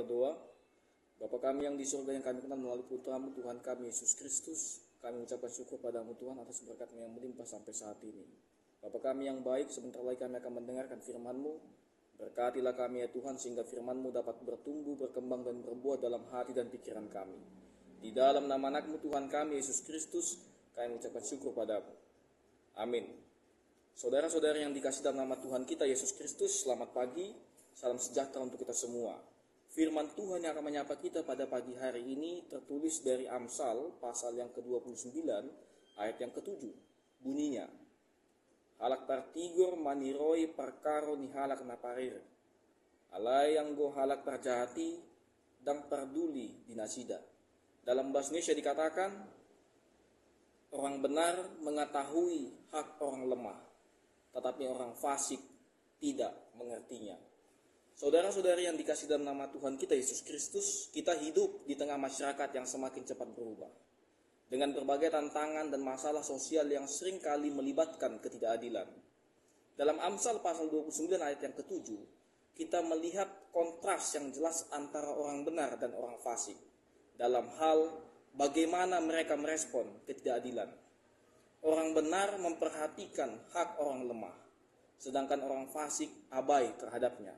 berdoa. Bapa kami yang di surga, yang kami kenal melalui putramu Tuhan kami Yesus Kristus, kami mengucapkan syukur padamu Tuhan atas berkat-Mu yang melimpah sampai saat ini. Bapa kami yang baik, sebentar lagi kami akan mendengarkan firman-Mu. Berkatilah kami ya Tuhan, sehingga firman-Mu dapat bertumbuh, berkembang dan berbuah dalam hati dan pikiran kami. Di dalam nama anak-Mu Tuhan kami Yesus Kristus, kami mengucapkan syukur padamu. Amin. Saudara-saudara yang dikasih dalam nama Tuhan kita Yesus Kristus, selamat pagi, salam sejahtera untuk kita semua. Firman Tuhan yang akan menyapa kita pada pagi hari ini tertulis dari Amsal pasal yang ke-29 ayat yang ke-7. Bunyinya, halak tartigor maniroi perkaro ni halak naparir. Alai yang go halak terjati dan peduli dinasida. Dalam bahasa Indonesia dikatakan, orang benar mengetahui hak orang lemah, tetapi orang fasik tidak mengertinya. Saudara-saudari yang dikasih dalam nama Tuhan kita Yesus Kristus, kita hidup di tengah masyarakat yang semakin cepat berubah. Dengan berbagai tantangan dan masalah sosial yang seringkali melibatkan ketidakadilan. Dalam Amsal pasal 29 ayat yang ke-7, kita melihat kontras yang jelas antara orang benar dan orang fasik. Dalam hal bagaimana mereka merespon ketidakadilan. Orang benar memperhatikan hak orang lemah, sedangkan orang fasik abai terhadapnya.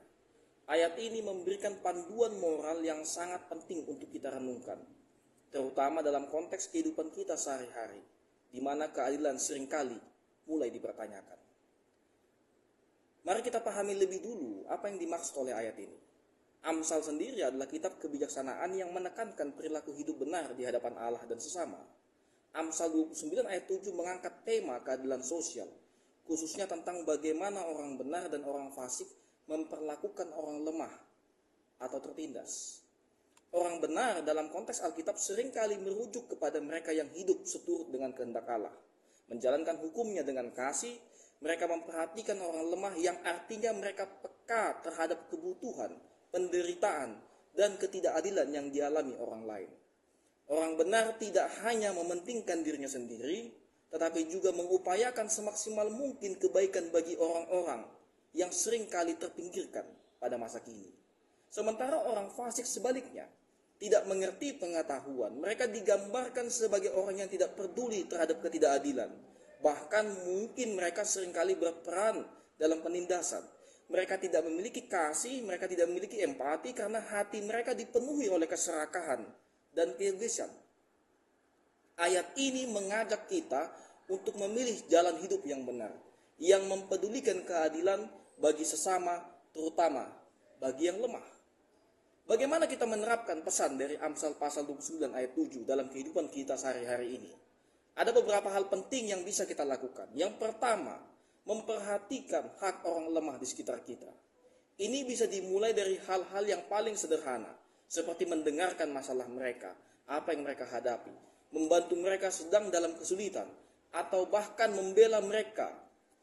Ayat ini memberikan panduan moral yang sangat penting untuk kita renungkan, terutama dalam konteks kehidupan kita sehari-hari, di mana keadilan seringkali mulai dipertanyakan. Mari kita pahami lebih dulu apa yang dimaksud oleh ayat ini. Amsal sendiri adalah kitab kebijaksanaan yang menekankan perilaku hidup benar di hadapan Allah dan sesama. Amsal 29 ayat 7 mengangkat tema keadilan sosial, khususnya tentang bagaimana orang benar dan orang fasik memperlakukan orang lemah atau tertindas. Orang benar dalam konteks Alkitab seringkali merujuk kepada mereka yang hidup seturut dengan kehendak Allah. Menjalankan hukumnya dengan kasih, mereka memperhatikan orang lemah yang artinya mereka peka terhadap kebutuhan, penderitaan, dan ketidakadilan yang dialami orang lain. Orang benar tidak hanya mementingkan dirinya sendiri, tetapi juga mengupayakan semaksimal mungkin kebaikan bagi orang-orang yang sering kali terpinggirkan pada masa kini. Sementara orang fasik sebaliknya, tidak mengerti pengetahuan. Mereka digambarkan sebagai orang yang tidak peduli terhadap ketidakadilan. Bahkan mungkin mereka seringkali berperan dalam penindasan. Mereka tidak memiliki kasih, mereka tidak memiliki empati karena hati mereka dipenuhi oleh keserakahan dan keegoisan. Ayat ini mengajak kita untuk memilih jalan hidup yang benar, yang mempedulikan keadilan bagi sesama, terutama bagi yang lemah. Bagaimana kita menerapkan pesan dari Amsal pasal 29 ayat 7 dalam kehidupan kita sehari-hari ini? Ada beberapa hal penting yang bisa kita lakukan. Yang pertama, memperhatikan hak orang lemah di sekitar kita. Ini bisa dimulai dari hal-hal yang paling sederhana, seperti mendengarkan masalah mereka, apa yang mereka hadapi, membantu mereka sedang dalam kesulitan, atau bahkan membela mereka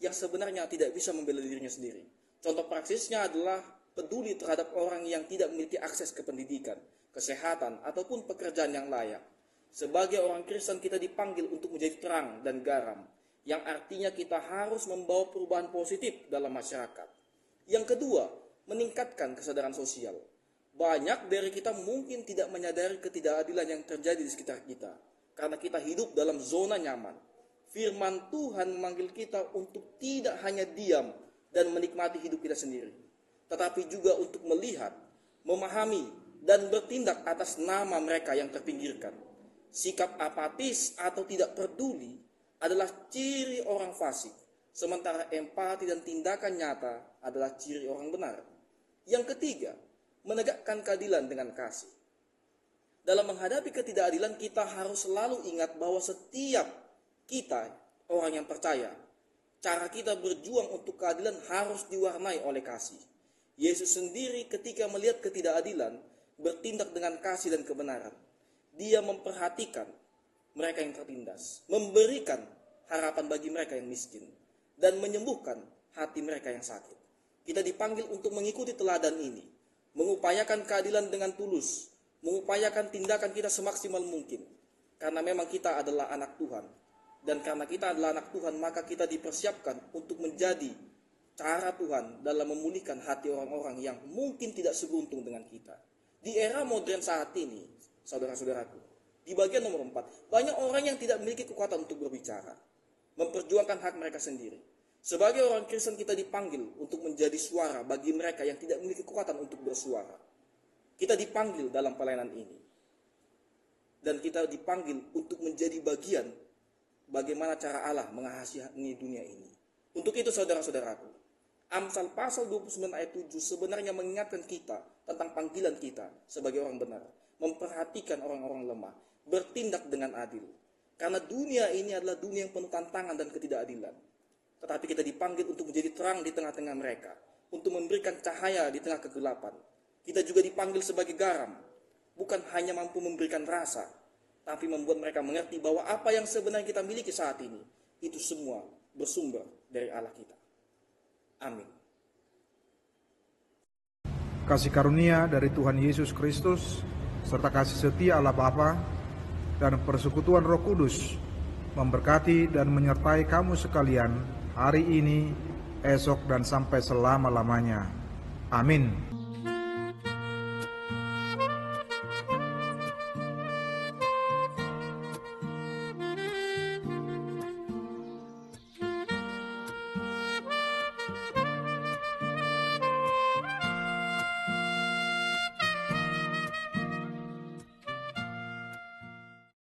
yang sebenarnya tidak bisa membela dirinya sendiri. Contoh praksisnya adalah peduli terhadap orang yang tidak memiliki akses ke pendidikan, kesehatan, ataupun pekerjaan yang layak. Sebagai orang Kristen kita dipanggil untuk menjadi terang dan garam, yang artinya kita harus membawa perubahan positif dalam masyarakat. Yang kedua, meningkatkan kesadaran sosial. Banyak dari kita mungkin tidak menyadari ketidakadilan yang terjadi di sekitar kita, karena kita hidup dalam zona nyaman. Firman Tuhan memanggil kita untuk tidak hanya diam dan menikmati hidup kita sendiri, tetapi juga untuk melihat, memahami, dan bertindak atas nama mereka yang terpinggirkan. Sikap apatis atau tidak peduli adalah ciri orang fasik, sementara empati dan tindakan nyata adalah ciri orang benar. Yang ketiga, menegakkan keadilan dengan kasih. Dalam menghadapi ketidakadilan, kita harus selalu ingat bahwa setiap kita, orang yang percaya, cara kita berjuang untuk keadilan harus diwarnai oleh kasih. Yesus sendiri ketika melihat ketidakadilan, bertindak dengan kasih dan kebenaran. Dia memperhatikan mereka yang tertindas, memberikan harapan bagi mereka yang miskin, dan menyembuhkan hati mereka yang sakit. Kita dipanggil untuk mengikuti teladan ini, mengupayakan keadilan dengan tulus, mengupayakan tindakan kita semaksimal mungkin, karena memang kita adalah anak Tuhan. Dan karena kita adalah anak Tuhan, maka kita dipersiapkan untuk menjadi cara Tuhan dalam memulihkan hati orang-orang yang mungkin tidak seberuntung dengan kita. Di era modern saat ini, saudara-saudaraku, di bagian nomor 4, banyak orang yang tidak memiliki kekuatan untuk berbicara, memperjuangkan hak mereka sendiri. Sebagai orang Kristen kita dipanggil untuk menjadi suara bagi mereka yang tidak memiliki kekuatan untuk bersuara. Kita dipanggil dalam pelayanan ini. Dan kita dipanggil untuk menjadi bagian bagaimana cara Allah mengasihi dunia ini. Untuk itu saudara-saudaraku, Amsal pasal 29 ayat 7 sebenarnya mengingatkan kita tentang panggilan kita sebagai orang benar, memperhatikan orang-orang lemah, bertindak dengan adil. Karena dunia ini adalah dunia yang penuh tantangan dan ketidakadilan. Tetapi kita dipanggil untuk menjadi terang di tengah-tengah mereka, untuk memberikan cahaya di tengah kegelapan. Kita juga dipanggil sebagai garam, bukan hanya mampu memberikan rasa, tapi membuat mereka mengerti bahwa apa yang sebenarnya kita miliki saat ini, itu semua bersumber dari Allah kita. Amin. Kasih karunia dari Tuhan Yesus Kristus, serta kasih setia Allah Bapa, dan persekutuan Roh Kudus, memberkati dan menyertai kamu sekalian, hari ini, esok, dan sampai selama-lamanya. Amin.